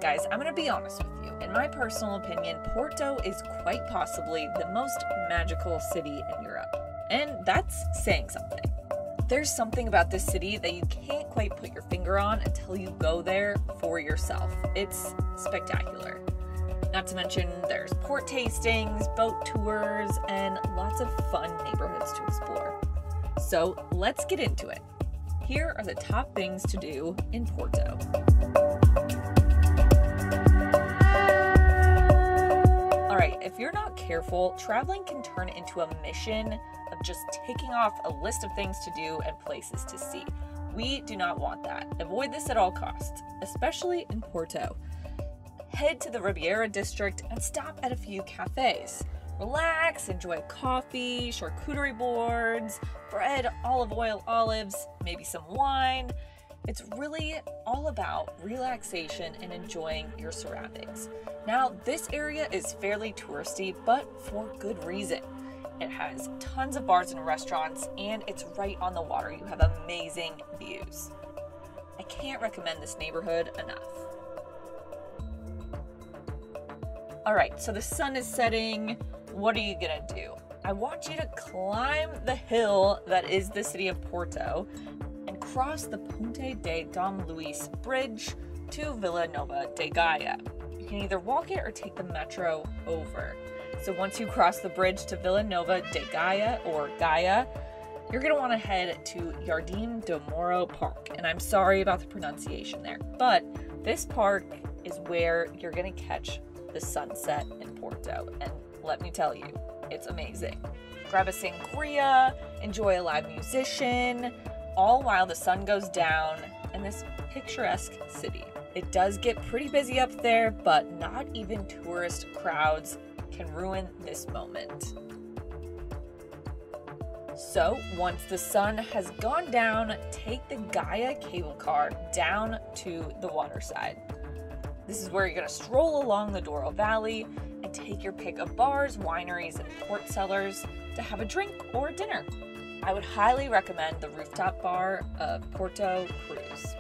guys, I'm gonna be honest with you. In my personal opinion, Porto is quite possibly the most magical city in Europe. And that's saying something. There's something about this city that you can't quite put your finger on until you go there for yourself. It's spectacular. Not to mention there's port tastings, boat tours, and lots of fun neighborhoods to explore. So let's get into it. Here are the top things to do in Porto. Alright, if you're not careful, traveling can turn into a mission of just ticking off a list of things to do and places to see. We do not want that. Avoid this at all costs, especially in Porto. Head to the Riviera district and stop at a few cafes. Relax, enjoy coffee, charcuterie boards, bread, olive oil, olives, maybe some wine. It's really all about relaxation and enjoying your surroundings. Now, this area is fairly touristy, but for good reason. It has tons of bars and restaurants, and it's right on the water. You have amazing views. I can't recommend this neighborhood enough. All right, so the sun is setting. What are you gonna do? I want you to climb the hill that is the city of Porto and cross the Ponte de Dom Luis bridge to Vila Nova de Gaia. You can either walk it or take the metro over. So once you cross the bridge to Vila Nova de Gaia, or Gaia, you're gonna wanna head to Jardim do Moro Park. And I'm sorry about the pronunciation there, but this park is where you're gonna catch the sunset in Porto. And let me tell you, it's amazing. Grab a sangria, enjoy a live musician, all while the sun goes down in this picturesque city. It does get pretty busy up there, but not even tourist crowds can ruin this moment. So once the sun has gone down, take the Gaia cable car down to the waterside. This is where you're gonna stroll along the Douro Valley and take your pick of bars, wineries, and port cellars to have a drink or dinner. I would highly recommend the rooftop bar of Porto Cruz.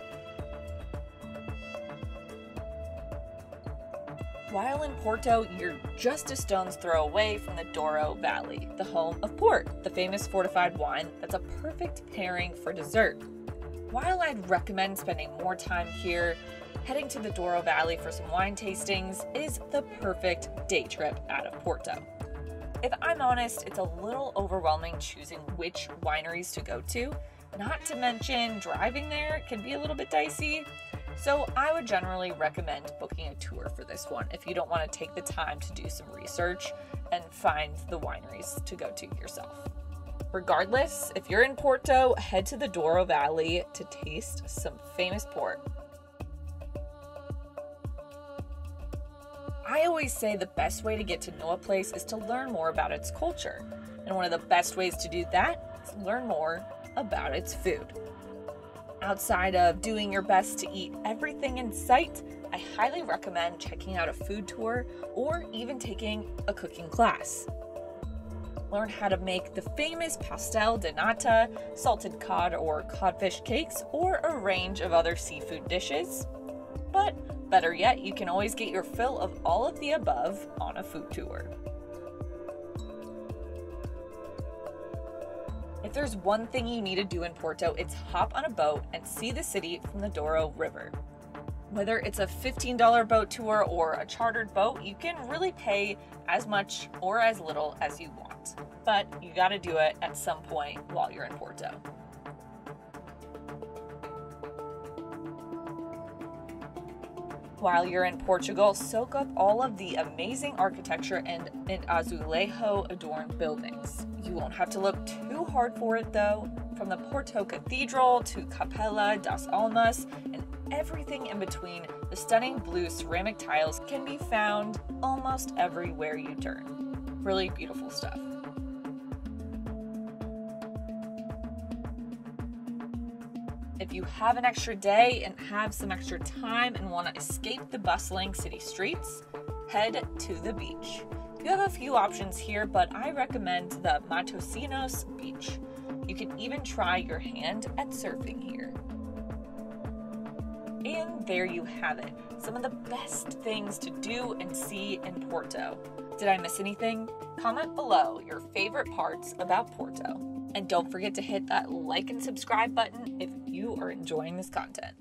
While in Porto, you're just a stone's throw away from the Douro Valley, the home of port, the famous fortified wine that's a perfect pairing for dessert. While I'd recommend spending more time here, heading to the Douro Valley for some wine tastings is the perfect day trip out of Porto. If I'm honest, it's a little overwhelming choosing which wineries to go to, not to mention driving there can be a little bit dicey. So I would generally recommend booking a tour for this one if you don't want to take the time to do some research and find the wineries to go to yourself. Regardless, if you're in Porto, head to the Douro Valley to taste some famous port. I always say the best way to get to know a place is to learn more about its culture. And one of the best ways to do that is learn more about its food. Outside of doing your best to eat everything in sight, I highly recommend checking out a food tour or even taking a cooking class. Learn how to make the famous pastel de nata, salted cod or codfish cakes, or a range of other seafood dishes. But better yet, you can always get your fill of all of the above on a food tour. If there's one thing you need to do in Porto, it's hop on a boat and see the city from the Douro River. Whether it's a $15 boat tour or a chartered boat, you can really pay as much or as little as you want. But you gotta do it at some point while you're in Porto. While you're in Portugal, soak up all of the amazing architecture and azulejo-adorned buildings. You won't have to look too hard for it though. From the Porto Cathedral to Capela das Almas and everything in between, the stunning blue ceramic tiles can be found almost everywhere you turn. Really beautiful stuff. If you have an extra day and have some extra time and want to escape the bustling city streets, head to the beach. You have a few options here, but I recommend the Matosinhos beach. You can even try your hand at surfing here. And there you have it, some of the best things to do and see in Porto. Did I miss anything? Comment below your favorite parts about Porto. And don't forget to hit that like and subscribe button if you are enjoying this content.